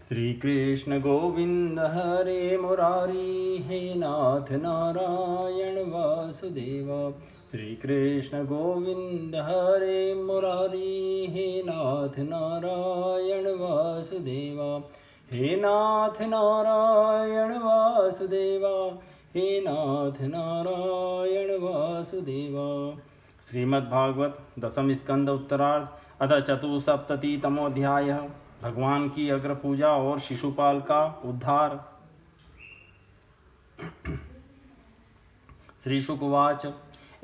श्री कृष्ण गोविंद हरे मुरारी, हे नाथ नारायण वासुदेव। श्री कृष्ण गोविंद हरे मुरारी, हे नाथ नारायण वासुदेव। हे नाथ नारायण वासुदेव, हे नाथ नारायण वासुदेव। श्रीमद्भागवत दशम स्कंद उत्तरार्ध अथ चतुसप्ततितमोऽध्याय। भगवान की अग्र पूजा और शिशुपाल का उद्धार। श्री शुक उवाच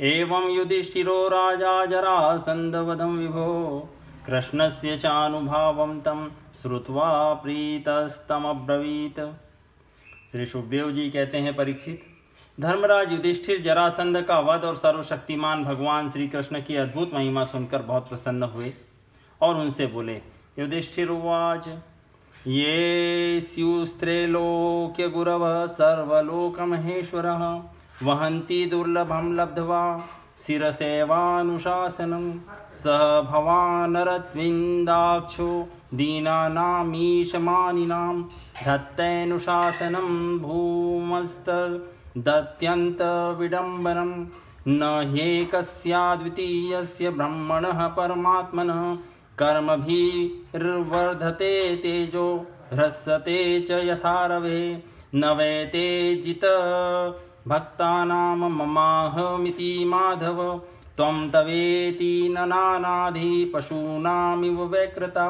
एवं युधिष्ठिरो राजा जरासन्धवधं विभो कृष्णस्य चानुभावं तं श्रुत्वा प्रीतस्तमब्रवीत्। श्री सुखदेव जी कहते हैं, परीक्षित, धर्मराज युधिष्ठिर जरासंध का वध और सर्वशक्तिमान भगवान श्री कृष्ण की अद्भुत महिमा सुनकर बहुत प्रसन्न हुए और उनसे बोले। युधिष्ठिर उवाच ये स्युस्त्रैलोक्य गुरवः सर्वलोकमहेश्वरः वहन्ति दुर्लभं लब्ध्वा शिरसेवानुशासनं सह भवानरत्विन्दाक्षो दीनानामीशमानिनां धत्तेऽनुशासनं भूमस्तदत्यन्तविडम्बनं न ह्येकस्याद्वितीयस्य ब्रह्मणः परमात्मनः कर्मभिर्वर्धते तेजो ह्रस्यते च यथा रवे न वैते जित भक्तानां ममाहमिति माधव त्वं तवेति न नानाधि पशूनामिव वैकृता।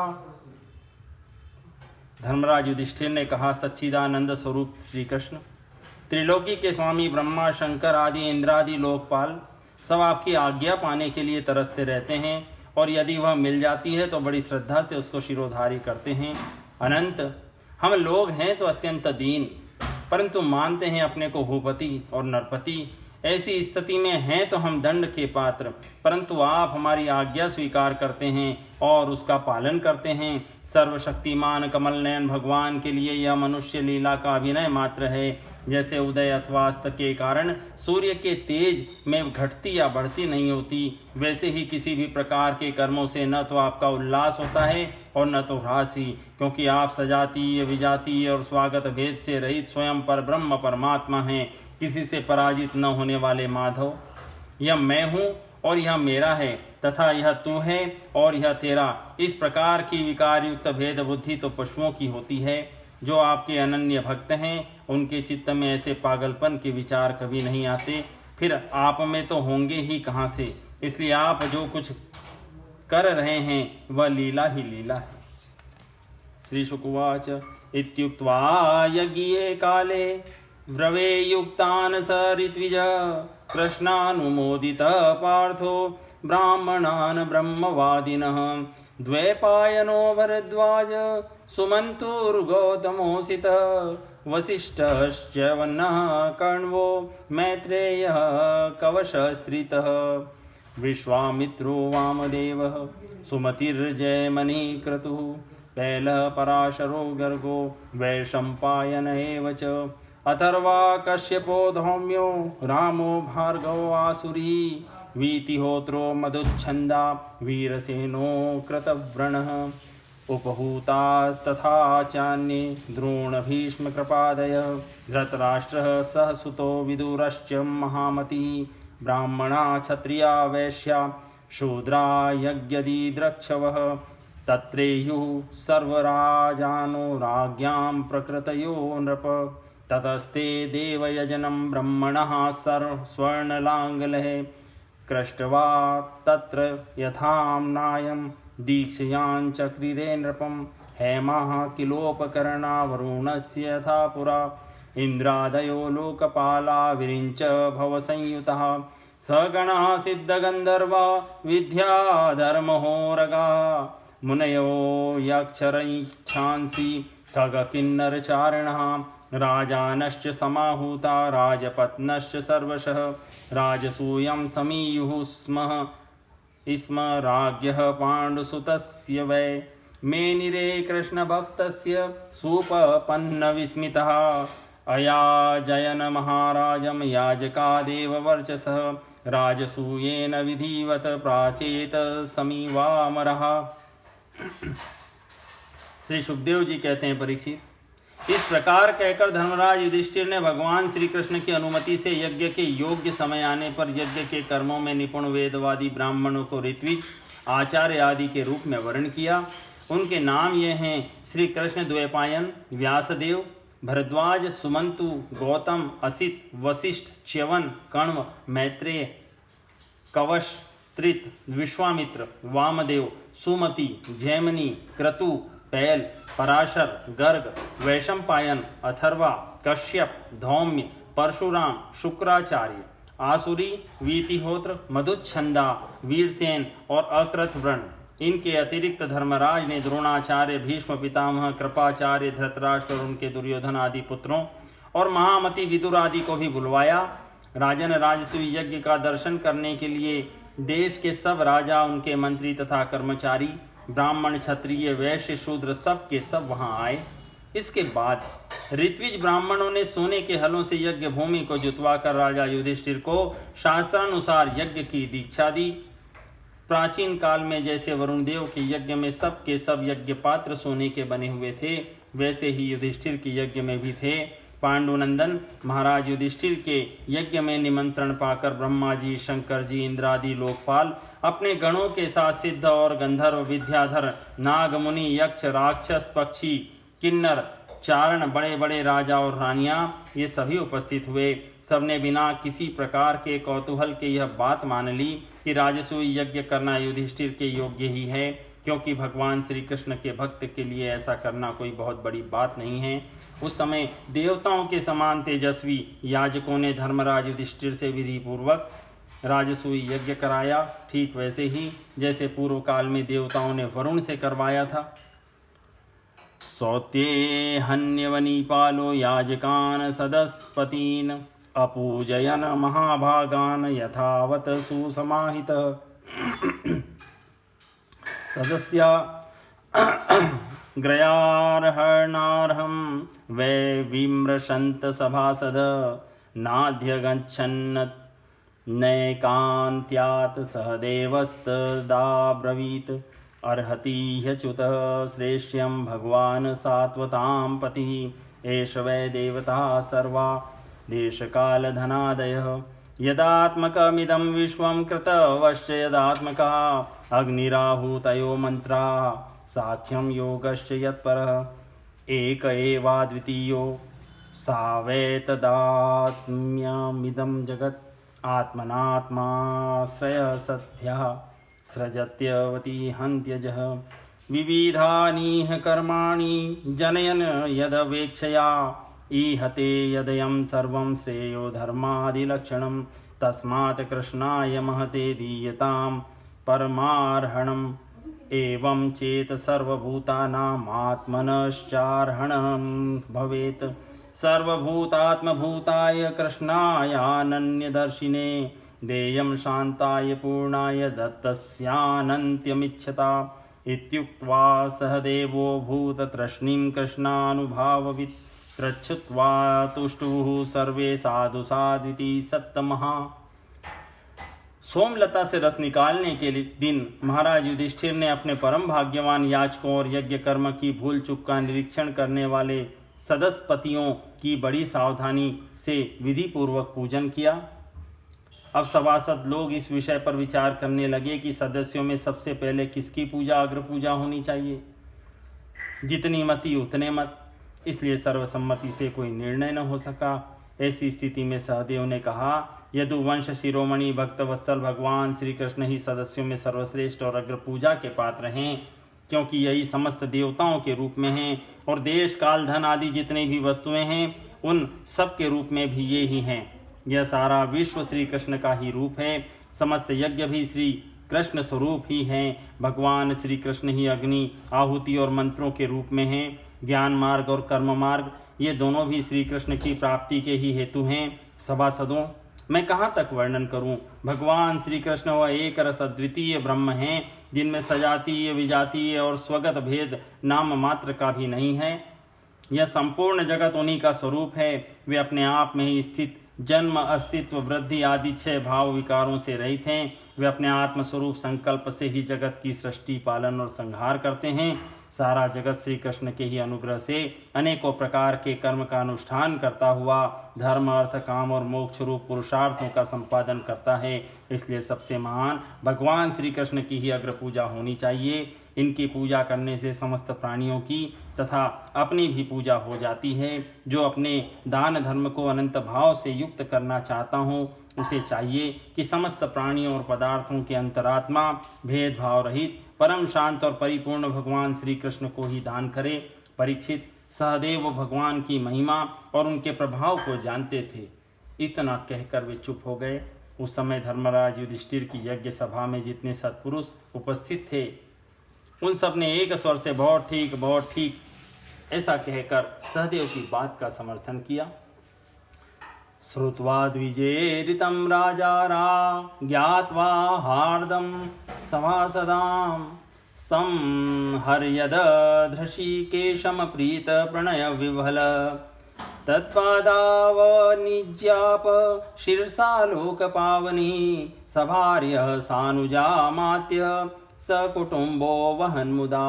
धर्मराज युधिष्ठिर ने कहा, सच्चिदानंद स्वरूप श्री कृष्ण, त्रिलोकी के स्वामी ब्रह्मा, शंकर आदि इंद्रादि लोकपाल सब आपकी आज्ञा पाने के लिए तरसते रहते हैं और यदि वह मिल जाती है तो बड़ी श्रद्धा से उसको शिरोधारी करते हैं। अनंत, हम लोग हैं तो अत्यंत दीन, परंतु मानते हैं अपने को भूपति और नरपति। ऐसी स्थिति में हैं तो हम दंड के पात्र, परंतु आप हमारी आज्ञा स्वीकार करते हैं और उसका पालन करते हैं। सर्वशक्तिमान कमल नयन भगवान के लिए यह मनुष्य लीला का अभिनय मात्र है। जैसे उदय अथवा अस्त के कारण सूर्य के तेज में घटती या बढ़ती नहीं होती, वैसे ही किसी भी प्रकार के कर्मों से न तो आपका उल्लास होता है और न तो ह्रास ही, क्योंकि आप सजातीय विजातीय और स्वागत भेद से रहित स्वयं पर ब्रह्म परमात्मा हैं, किसी से पराजित न होने वाले माधव। यह मैं हूँ और यह मेरा है तथा यह तू है और यह तेरा, इस प्रकार की विकार युक्त भेद बुद्धि तो पशुओं की होती है। जो आपके अनन्य भक्त हैं उनके चित्त में ऐसे पागलपन के विचार कभी नहीं आते, फिर आप में तो होंगे ही कहाँ से। इसलिए आप जो कुछ कर रहे हैं वह लीला ही लीला है। श्री शुक उवाच इत्युक्त्वा यज्ञे काले ब्रवे युक्तान् स ऋत्विजः कृष्णानुमोदितः पार्थो ब्राह्मणान् ब्रह्मवादिनः द्वैपायनो भरद्वाज सुमन्तुर्गौतमोऽसितः वसिष्ठश्च वन्नः कण्वो मैत्रेयः कवशस्त्रितः विश्वामित्रो वामदेवः सुमतिर्जयमनिः क्रतुः पैलः पराशरो गर्गो वैशम्पायन एव च अथर्वा कश्यपो धौम्यो रामो भार्गवो आसुरी वीतिहोत्रो मधुच्छन्दा वीरसेनो कृतव्रणः उपहूतास्तथा चान्ये द्रोणभीष्मकृपादयः धृतराष्ट्रः सह सुतो विदुरश्च महामतिः ब्राह्मणा क्षत्रिया वैश्या शूद्रा यज्ञदिद्रक्षवः तत्रेयुः सर्वराजानो राज्ञां प्रकृतयो नृप ततस्ते देवयजनं ब्रह्मणः स्वर्णलाङ्गलः कृष्ट्वा तत्र यथाम्नायं दीक्षयाञ्चक्रिरे नृपं हेमाः किलोपकरणा वरुणस्य यथा पुरा इन्द्रादयो लोकपाला विरिञ्च भवसंयुतः सगणः सिद्धगन्धर्वा विद्याधर्महोरगा मुनयो यक्षरैच्छांसि खगकिन्नरचारिणः राजानश्च समाहूता राजपत्नश्च सर्वशः राजसूयं समीयुः स्म राज्ञः पाण्डुसुतस्य वै मेनिरे कृष्णभक्तस्य सुपपन्नविस्मितः अयाजयन महाराजं याजका देववर्चसः राजसूयेन विधिवत प्राचेत समीवामरः। श्री सुखदेव जी कहते हैं, परीक्षित, इस प्रकार कहकर धर्मराज युधिष्ठिर ने भगवान श्री कृष्ण की अनुमति से यज्ञ के योग्य समय आने पर यज्ञ के कर्मों में निपुण वेदवादी ब्राह्मणों को ऋत्विज, आचार्य आदि के रूप में वर्ण किया। उनके नाम ये हैं श्री कृष्ण द्वैपायन, व्यासदेव, भरद्वाज, सुमंतु, गौतम, असित, वशिष्ठ, च्यवन, कण्व, मैत्रेय, कवश, त्रित, विश्वामित्र, वामदेव, सुमति, जैमिनी, क्रतु, पैल, पराशर, गर्ग, वैशंपायन, अथर्वा, कश्यप, धौम्य, परशुराम, शुक्राचार्य, आसुरी, वीतिहोत्र, मधुच्छंदा, वीरसेन और अकृतव्रण। इनके अतिरिक्त धर्मराज ने द्रोणाचार्य, भीष्म पितामह, कृपाचार्य, धृतराष्ट्र और उनके दुर्योधन आदि पुत्रों और महामति विदुर आदि को भी बुलवाया। राजन राजसूय यज्ञ का दर्शन करने के लिए देश के सब राजा, उनके मंत्री तथा कर्मचारी, ब्राह्मण, क्षत्रिय, वैश्य, शूद्र सब के सब वहां आए। इसके बाद ऋत्विज ब्राह्मणों ने सोने के हलों से यज्ञ भूमि को जुतवा कर राजा युधिष्ठिर को शास्त्रानुसार यज्ञ की दीक्षा दी। प्राचीन काल में जैसे वरुण देव के यज्ञ में सब के सब यज्ञ पात्र सोने के बने हुए थे, वैसे ही युधिष्ठिर के यज्ञ में भी थे। पांडुनंदन महाराज युधिष्ठिर के यज्ञ में निमंत्रण पाकर ब्रह्मा जी, शंकर जी, इंद्रादि लोकपाल अपने गणों के साथ सिद्ध और गंधर्व, विद्याधर, नाग, मुनि, यक्ष, राक्षस, पक्षी, किन्नर, चारण, बड़े बड़े राजा और रानियां, ये सभी उपस्थित हुए। सबने बिना किसी प्रकार के कौतूहल के यह बात मान ली कि राजसूय यज्ञ करना युधिष्ठिर के योग्य ही है, क्योंकि भगवान श्री कृष्ण के भक्त के लिए ऐसा करना कोई बहुत बड़ी बात नहीं है। उस समय देवताओं के समान तेजस्वी याजकों ने धर्मराज युधिष्ठिर से विधि पूर्वक राजसूय यज्ञ कराया, ठीक वैसे ही जैसे पूर्व काल में देवताओं ने वरुण से करवाया था। सौत्ये हन्यवनीपालो याजकान सदस्पतीन अपूजयन महाभागान यथावत सुसमाहित सदस्या ग्रयार्हणार्हं वै विमृशन्त सभासद नाध्यगच्छन् नैकान्त्यात् सहदेवस्तदाब्रवीत् अर्हति ह्यच्युतः श्रेष्ठ्यं भगवान् सात्वतां पतिः एष वै देवता सर्वा देशकालधनादयः यदात्मकमिदं विश्वं कृतवश्च यदात्मका अग्निराहुतयो मन्त्राः साक्ष्यं योगश्च यत्परः एक एवाद्वितीयो सा वै तदात्म्यमिदं जगत् आत्मनात्माश्रयः सद्भ्यः सृजत्यवती हन्त्यजः विविधानीह कर्माणि जनयन् यदवेक्षया ईहते यदयं सर्वं श्रेयो धर्मादिलक्षणं तस्मात् कृष्णाय महते दीयतां परमार्हणम् एवं चेत सर्वभूतानामात्मनश्चार्हणं भवेत् सर्वभूतात्मभूताय कृष्णायानन्यदर्शिने देयं शान्ताय पूर्णाय दत्तस्यानन्त्यमिच्छता इत्युक्त्वा सहदेवो भूततृष्णीं कृष्णानुभाववित् प्रच्छुत्वा तुष्टुः सर्वे साधु साध्विति सत्तमः। सोमलता से रस निकालने के दिन महाराज युधिष्ठिर ने अपने परम भाग्यवान याचकों और यज्ञ कर्म की भूल चूक का निरीक्षण करने वाले सदस्पतियों की बड़ी सावधानी से विधि पूर्वक पूजन किया। अब सभासद लोग इस विषय पर विचार करने लगे कि सदस्यों में सबसे पहले किसकी पूजा अग्र पूजा होनी चाहिए। जितनी मति उतने मत, इसलिए सर्वसम्मति से कोई निर्णय न हो सका। ऐसी स्थिति में सहदेव ने कहा, यदुवंश शिरोमणि भक्तवत्सल भगवान श्री कृष्ण ही सदस्यों में सर्वश्रेष्ठ और अग्र पूजा के पात्र हैं, क्योंकि यही समस्त देवताओं के रूप में हैं और देश काल धन आदि जितने भी वस्तुएं हैं उन सब के रूप में भी ये ही हैं। यह सारा विश्व श्री कृष्ण का ही रूप है। समस्त यज्ञ भी श्री कृष्ण स्वरूप ही हैं। भगवान श्री कृष्ण ही अग्नि, आहुति और मंत्रों के रूप में हैं। ज्ञान मार्ग और कर्म मार्ग ये दोनों भी श्री कृष्ण की प्राप्ति के ही हेतु हैं। सभासदों, मैं कहाँ तक वर्णन करूं। भगवान श्री कृष्ण वह एक रस अद्वितीय ब्रह्म हैं, जिनमें सजातीय, विजातीय और स्वगत भेद नाम मात्र का भी नहीं है। यह संपूर्ण जगत उन्हीं का स्वरूप है। वे अपने आप में ही स्थित, जन्म, अस्तित्व, वृद्धि आदि 6 भाव विकारों से रहित हैं वे अपने आत्मस्वरूप संकल्प से ही जगत की सृष्टि, पालन और संहार करते हैं। सारा जगत श्री कृष्ण के ही अनुग्रह से अनेकों प्रकार के कर्म का अनुष्ठान करता हुआ धर्म, अर्थ, काम और मोक्ष रूप पुरुषार्थों का संपादन करता है। इसलिए सबसे महान भगवान श्री कृष्ण की ही अग्र पूजा होनी चाहिए। इनकी पूजा करने से समस्त प्राणियों की तथा अपनी भी पूजा हो जाती है। जो अपने दान धर्म को अनंत भाव से युक्त करना चाहता हूँ, उसे चाहिए कि समस्त प्राणियों और पदार्थों के अंतरात्मा भेदभाव रहित परम शांत और परिपूर्ण भगवान श्री कृष्ण को ही दान करे। परीक्षित सहदेव भगवान की महिमा और उनके प्रभाव को जानते थे। इतना कहकर वे चुप हो गए। उस समय धर्मराज युधिष्ठिर की यज्ञ सभा में जितने सत्पुरुष उपस्थित थे, उन सब ने एक स्वर से बहुत ठीक ऐसा कहकर सहदेव की बात का समर्थन किया। श्रुत्वा द्विजेरितं राजा ज्ञात्वा हार्दं सभासदां संहर्यद धृषिकेशं प्रीत प्रणय विह्वल तत्पादावनिज्याप शीर्षा लोकपावनी सभार्यः सानुजामात्य सकुटुम्बो वहन्मुदा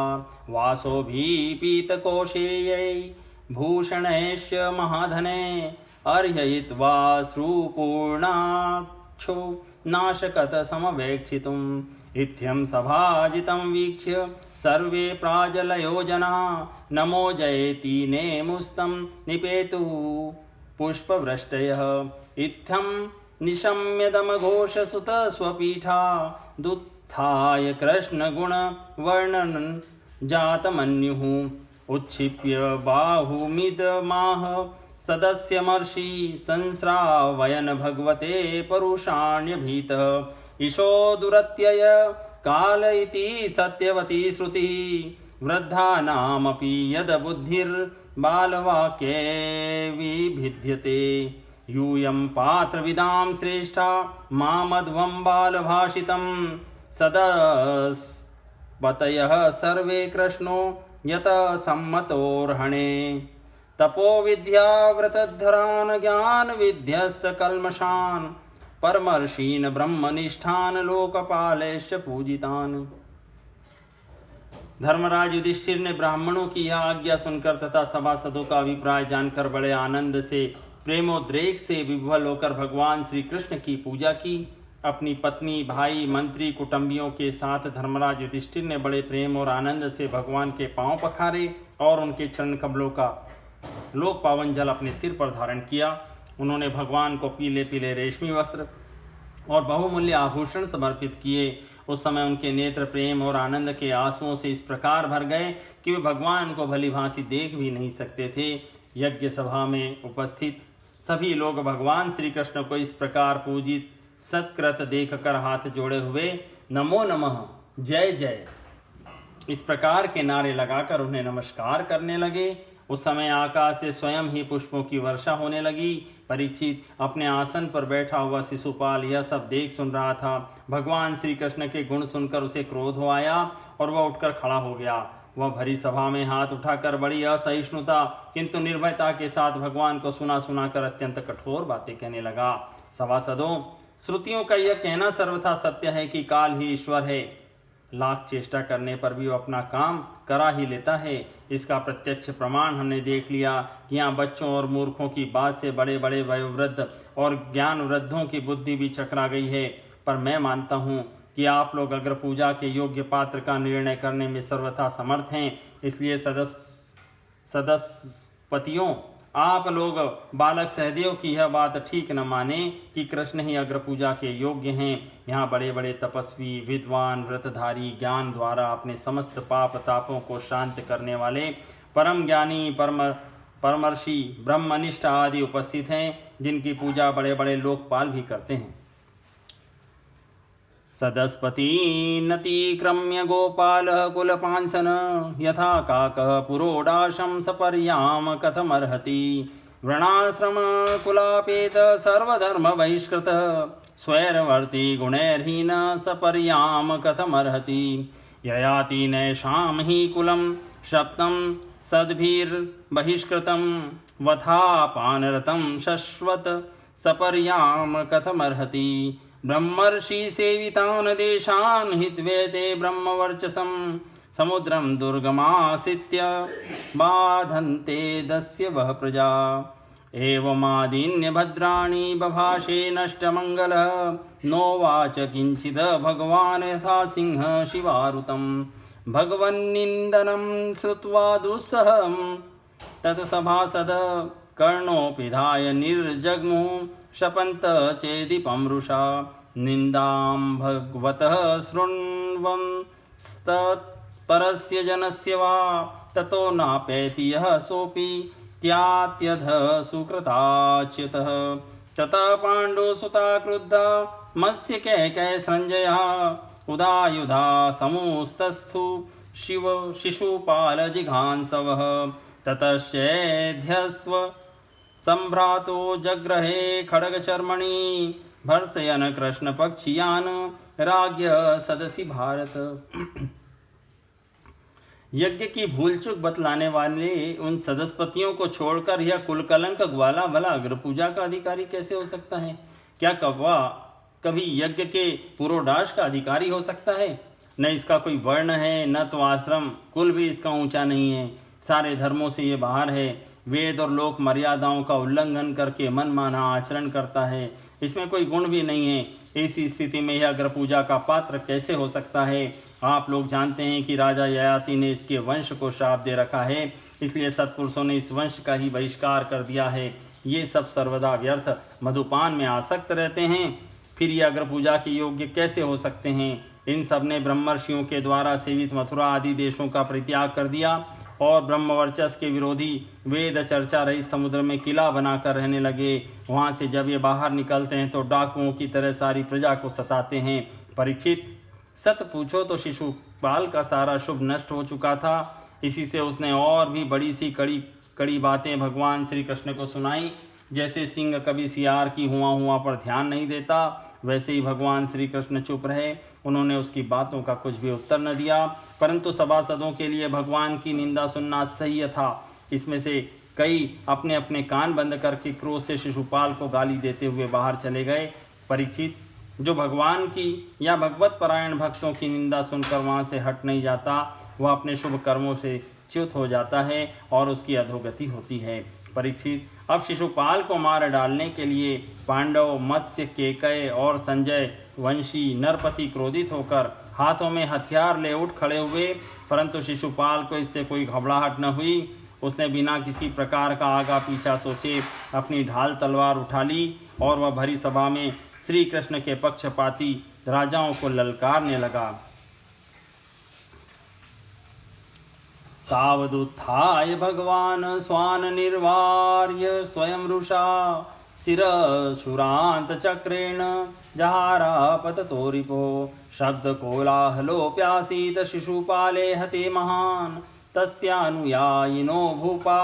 वासोभिपीतकोशेयै भूषणैश्च महाधने अर्हयित्वा श्रुपूर्णाक्षो नाशकत समवेक्षितुम् इत्थं सभाजितं वीक्ष्य सर्वे प्राजलयो जना नमो जयति नेमुस्तं निपेतु पुष्पवृष्टयः इत्थं निशम्यदमघोषसुत स्वपीठा दुत्थाय कृष्णगुणवर्णनं जातमन्युः उत्क्षिप्य बाहुमिदमाह सदस्यमर्षि संस्रावयन् भगवते परुषाण्यभीतः ईशो दुरत्यय काल इति सत्यवती श्रुतिः वृद्धानामपि यद बुद्धिर्बालवाक्ये विभिद्यते यूयं पात्रविदां श्रेष्ठा मामध्वं बालभाषितं सदस्पतयः सर्वे कृष्णो यत सम्मतोर्हणे तपो विद्या व्रतधरान् ज्ञान विध्यस्तकल्मषान् परमर्षीन् ब्रह्मनिष्ठान् लोकपालैश्च पूजितान्। धर्मराज युधिष्ठिर ने ब्राह्मणों की यह आज्ञा सुनकर तथा सभासदों का अभिप्राय जानकर बड़े आनंद से, प्रेमोद्रेक से विह्वल होकर भगवान श्री कृष्ण की पूजा की। अपनी पत्नी, भाई, मंत्री, कुटुंबियों के साथ धर्मराज युधिष्ठिर ने बड़े प्रेम और आनंद से भगवान के पांव पखारे और उनके चरण कमलों का लोक पावन जल अपने सिर पर धारण किया। उन्होंने भगवान को पीले पीले रेशमी वस्त्र और बहुमूल्य आभूषण समर्पित किए। उस समय उनके नेत्र प्रेम और आनंद के आंसुओं से इस प्रकार भर गए कि वे भगवान को भली भांति देख भी नहीं सकते थे। यज्ञ सभा में उपस्थित सभी लोग भगवान श्री कृष्ण को इस प्रकार पूजित सत्कृत देखकर हाथ जोड़े हुए नमो नमः, जय जय इस प्रकार के नारे लगाकर उन्हें नमस्कार करने लगे। उस समय आकाश से स्वयं ही पुष्पों की वर्षा होने लगी। परीक्षित अपने आसन पर बैठा हुआ शिशुपाल यह सब देख सुन रहा था। भगवान श्री कृष्ण के गुण सुनकर उसे क्रोध हो आया और वह उठकर खड़ा हो गया। वह भरी सभा में हाथ उठाकर बड़ी असहिष्णुता किंतु निर्भयता के साथ भगवान को सुना सुना कर अत्यंत कठोर बातें कहने लगा। सभासदों, श्रुतियों का यह कहना सर्वथा सत्य है कि काल ही ईश्वर है। लाख चेष्टा करने पर भी वो अपना काम करा ही लेता है। इसका प्रत्यक्ष प्रमाण हमने देख लिया कि यहाँ बच्चों और मूर्खों की बात से बड़े बड़े वयोवृद्ध और ज्ञान वृद्धों की बुद्धि भी चकरा गई है। पर मैं मानता हूँ कि आप लोग अग्र पूजा के योग्य पात्र का निर्णय करने में सर्वथा समर्थ हैं। इसलिए सदस्यपतियों, आप लोग बालक सहदेव की यह बात ठीक न माने कि कृष्ण ही अग्र पूजा के योग्य हैं। यहाँ बड़े बड़े तपस्वी, विद्वान, व्रतधारी, ज्ञान द्वारा अपने समस्त पाप तापों को शांत करने वाले परम ज्ञानी, परमर्षि, ब्रह्मनिष्ठ आदि उपस्थित हैं, जिनकी पूजा बड़े बड़े लोकपाल भी करते हैं। सदस्पतीनतिक्रम्य गोपालः कुलपांसन यथा काकः पुरोडाशं सपर्याम कथमर्हति वृणाश्रम कुलापेत सर्वधर्म बहिष्कृत स्वैरवर्ती गुणैर्हीन सपर्याम कथमर्हति ययाति नैषां हि कुलं शप्तं सद्भिर्बहिष्कृतं वथा पानरतं शश्वत सपर्याम कथमर्हति ब्रह्मर्षि सेवितान् देशान् हित्वेते ब्रह्मवर्चसं समुद्रं दुर्गमासीत्य बाधन्ते दस्य वः प्रजा एवमादीन्य भद्राणि बभाषे नष्टमङ्गलः नोवाच किञ्चिद् भगवान् यथा सिंह शिवारुतं भगवन्निन्दनं श्रुत्वा दुस्सहं तत्सभासद कर्णोऽपिधाय निर्जग्मुः शपन्त चेदीपं रुषा निन्दां भगवतः शृण्वंस्तत्परस्य जनस्य वा ततो नापैति यः सोऽपि त्यात्यध सुकृताच्युतः ततः पाण्डुसुता क्रुद्धा मत्स्य कैकेयः सञ्जयः उदायुधा समुस्तस्थु शिशुपालजिघांसवः ततश्चेध्यस्व सम्भ्रातो जग्रहे खड्गचर्मणि भर्सयन् कृष्णपक्षीयान् राज्ञः सदसि भारत। यज्ञ की भूल चूक बतलाने वाले उन सदस्यपतियों को छोड़कर यह कुलकलंक ग्वाला भला अग्र पूजा का अधिकारी कैसे हो सकता है? क्या कौवा कभी यज्ञ के पुरोडाश का अधिकारी हो सकता है? न इसका कोई वर्ण है, न तो आश्रम कुल भी इसका ऊंचा नहीं है। सारे धर्मों से ये बाहर है। वेद और लोक मर्यादाओं का उल्लंघन करके मनमाना आचरण करता है। इसमें कोई गुण भी नहीं है। ऐसी स्थिति में यह अग्र पूजा का पात्र कैसे हो सकता है? आप लोग जानते हैं कि राजा ययाति ने इसके वंश को श्राप दे रखा है, इसलिए सत्पुरुषों ने इस वंश का ही बहिष्कार कर दिया है। ये सब सर्वदा व्यर्थ मधुपान में आसक्त रहते हैं, फिर ये अग्र पूजा के योग्य कैसे हो सकते हैं? इन सब ने ब्रह्मर्षियों के द्वारा सेवित मथुरा आदि देशों का परित्याग कर दिया और ब्रह्मवर्चस के विरोधी वेद चर्चा रहित समुद्र में किला बनाकर रहने लगे। वहाँ से जब ये बाहर निकलते हैं तो डाकुओं की तरह सारी प्रजा को सताते हैं। परीक्षित, सत पूछो तो शिशुपाल का सारा शुभ नष्ट हो चुका था। इसी से उसने और भी बड़ी सी कड़ी बातें भगवान श्री कृष्ण को सुनाई। जैसे सिंह कभी सियार की हुआ पर ध्यान नहीं देता, वैसे ही भगवान श्री कृष्ण चुप रहे। उन्होंने उसकी बातों का कुछ भी उत्तर न दिया, परंतु सभासदों के लिए भगवान की निंदा सुनना असह्य था। इसमें से कई अपने अपने कान बंद करके क्रोध से शिशुपाल को गाली देते हुए बाहर चले गए। परीक्षित, जो भगवान की या भगवत परायण भक्तों की निंदा सुनकर वहाँ से हट नहीं जाता, वह अपने शुभ कर्मों से च्युत हो जाता है और उसकी अधोगति होती है। परीक्षित, अब शिशुपाल को मार डालने के लिए पांडव, मत्स्य, केकय और संजय वंशी नरपति क्रोधित होकर हाथों में हथियार ले उठ खड़े हुए, परंतु शिशुपाल को इससे कोई घबराहट न हुई। उसने बिना किसी प्रकार का आगा पीछा सोचे अपनी ढाल तलवार उठा ली और वह भरी सभा में श्री कृष्ण के पक्षपाती राजाओं को ललकारने लगा। तावदुत्थाय भगवान स्वान निर्वार्य स्वयं रुषा शिरशुरांत चक्रेण जहारापततो रिपो शब्द कोलाहलोप्यासीत शिशुपाले हते महान् तस्यानुयायिनो भूपा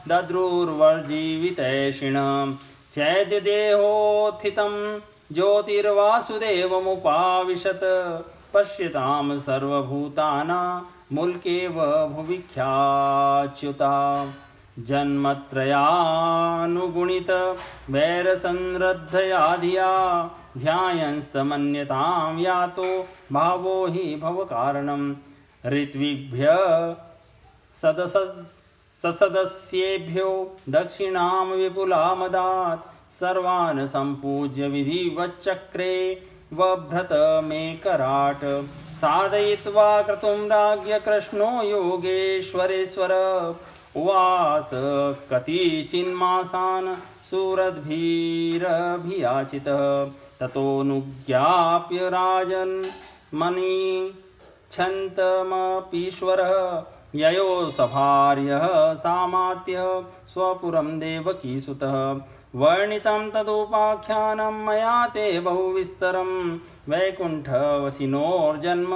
दद्रुर्वर्जीवितैषिणं चैद्यदेहोत्थितं ज्योतिर्वासुदेवमुपाविशत् पश्यतां सर्वभूतानां मुल्केव भुविख्याच्युता जन्मत्रयानुगुणित वैरसंरद्धया धिया ध्यायंस्तमन्यतां यातो भावो हि भवकारणं ऋत्विभ्य ससदस्येभ्यो दक्षिणां विपुलामदात् सर्वान् सम्पूज्य विधिवच्चक्रे वभ्रत मे कराट साधयित्वा क्रतुं राज्ञ कृष्णो योगेश्वरेश्वर उवास कतिचिन्मासान् सुरद्भिरभियाचितः ततोऽनुज्ञाप्य राजन् मनीच्छन्तमपीश्वरः ययो सभार्यः सामात्यः स्वपुरं देवकीसुतः वर्णितं तदुपाख्यानं मया ते बहुविस्तरं वैकुण्ठवसिनोर्जन्म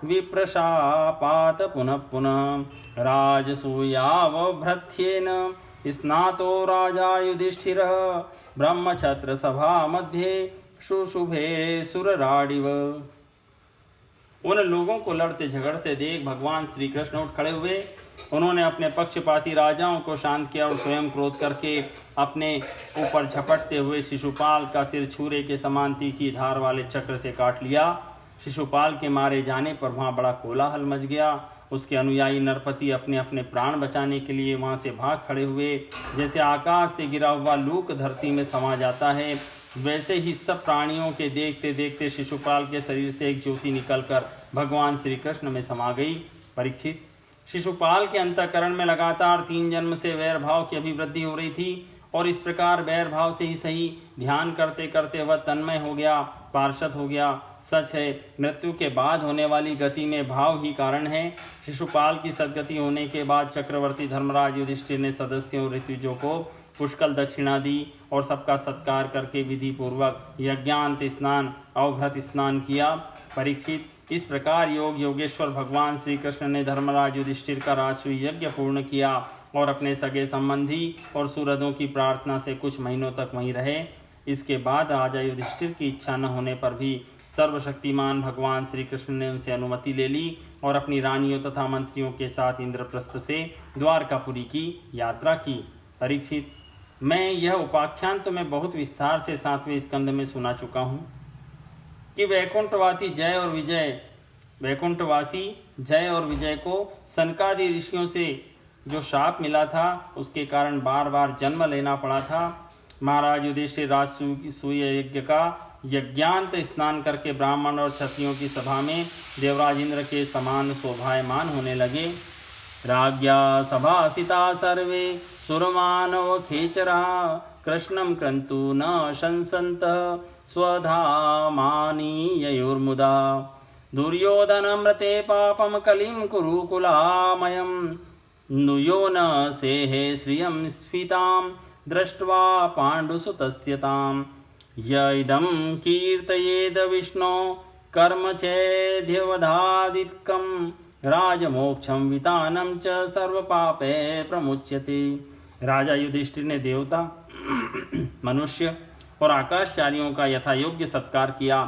विप्रशापात पुनः पुनः राजसूयावभ्रत्येन स्नातो राजा युधिष्ठिरः ब्रह्मछत्रसभा मध्ये शुशुभे सुरराडिव। उन लोगों को लड़ते झगड़ते देख भगवान श्री कृष्ण उठ खड़े हुए उन्होंने अपने पक्षपाती राजाओं को शांत किया और स्वयं क्रोध करके अपने ऊपर झपटते हुए शिशुपाल का सिर छुरे के समान तीखी धार वाले चक्र से काट लिया। शिशुपाल के मारे जाने पर वहां बड़ा कोलाहल मच गया। उसके अनुयायी नरपति अपने अपने प्राण बचाने के लिए वहां से भाग खड़े हुए। जैसे आकाश से गिरा हुआ लूक धरती में समा जाता है, वैसे ही सब प्राणियों के देखते देखते शिशुपाल के शरीर से एक ज्योति निकलकर भगवान श्री कृष्ण में समा गई। परीक्षित, शिशुपाल के अंतःकरण में लगातार 3 जन्म से वैर भाव की अभिवृद्धि हो रही थी और इस प्रकार वैर भाव से ही सही ध्यान करते करते वह तन्मय हो गया, पार्षद हो गया। सच है, मृत्यु के बाद होने वाली गति में भाव ही कारण है। शिशुपाल की सदगति होने के बाद चक्रवर्ती धर्मराज युधिष्ठिर ने सदस्यों ऋतुजों को पुष्कल दक्षिणा दी और सबका सत्कार करके विधि पूर्वक यज्ञांत स्नान अवभृत स्नान किया। परीक्षित, इस प्रकार योग योगेश्वर भगवान श्री कृष्ण ने धर्मराज युधिष्ठिर का राष्ट्रीय यज्ञ पूर्ण किया और अपने सगे संबंधी और सुहृदों की प्रार्थना से कुछ महीनों तक वहीं रहे। इसके बाद राजा युधिष्ठिर की इच्छा न होने पर भी सर्वशक्तिमान भगवान श्री कृष्ण ने उनसे अनुमति ले ली और अपनी रानियों तथा मंत्रियों के साथ इंद्रप्रस्थ से द्वारकापुरी की यात्रा की। परीक्षित, मैं यह उपाख्यान तो मैं बहुत विस्तार से 7वें स्कंद में सुना चुका हूँ कि वैकुंठवासी जय और विजय को सनकादि ऋषियों से जो शाप मिला था उसके कारण बार बार जन्म लेना पड़ा था। महाराज युधिष्ठिर राजसूय यज्ञ का यज्ञांत स्नान करके ब्राह्मण और क्षत्रियों की सभा में देवराज इंद्र के समान शोभायमान होने लगे। राज्ञा सभासिता सर्वे सुरमानव खेचरा कृष्णं क्रन्तु न शंसन्तः स्वधामानि ययुर्मुदा दुर्योधनमृते पापं कलिं कुरुकुलामयं नुयो न सेहे श्रियं स्फीतां दृष्ट्वा पाण्डुसुतस्य तां य इदं कीर्तयेद विष्णो कर्म चेद्यवधादिकं राजमोक्षं वितानं च सर्वपापे प्रमुच्यते। राजा युधिष्ठिर ने देवता मनुष्य और आकाशचारियों का यथा योग्य सत्कार किया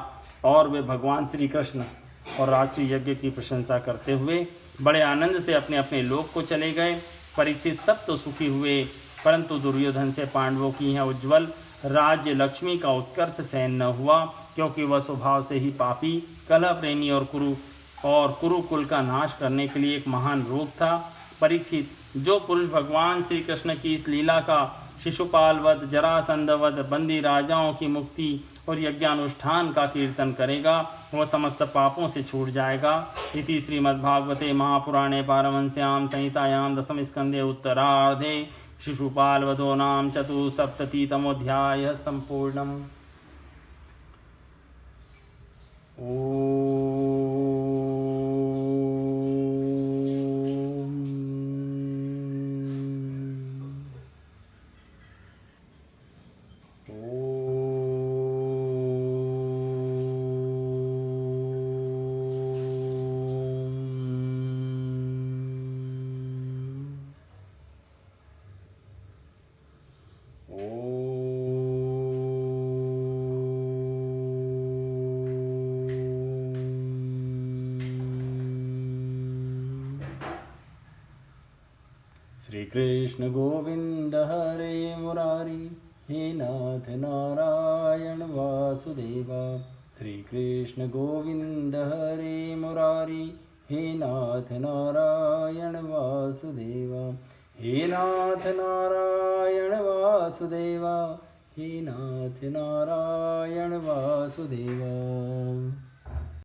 और वे भगवान श्री कृष्ण और राष्ट्रीय यज्ञ की प्रशंसा करते हुए बड़े आनंद से अपने अपने लोक को चले गए। परीक्षित, सब तो सुखी हुए, परंतु दुर्योधन से पांडवों की यह उज्ज्वल राज्य लक्ष्मी का उत्कर्ष सहन न हुआ, क्योंकि वह स्वभाव से ही पापी, कलह प्रेमी और कुरुकुल का नाश करने के लिए एक महान रोग था। परीक्षित, जो पुरुष भगवान श्री कृष्ण की इस लीला का शिशुपाल वध, जरासंध वध, बंदी राजाओं की मुक्ति और यज्ञानुष्ठान का कीर्तन करेगा, वह समस्त पापों से छूट जाएगा। इति श्रीमद्भागवते महापुराणे पारमहंस्यां संहितायां 10वें स्कन्धे उत्तरार्धे शिशुपालवधो नाम 74तमोऽध्यायः सम्पूर्णम्। श्री कृष्ण गोविंद हरे मुरारी, हे नाथ नारायण वासुदेवा। श्री कृष्ण गोविंद हरे मुरारी, हे नाथ नारायण वासुदेवा। हे नाथ नारायण वासुदेवा, हे नाथ नारायण वासुदेवा।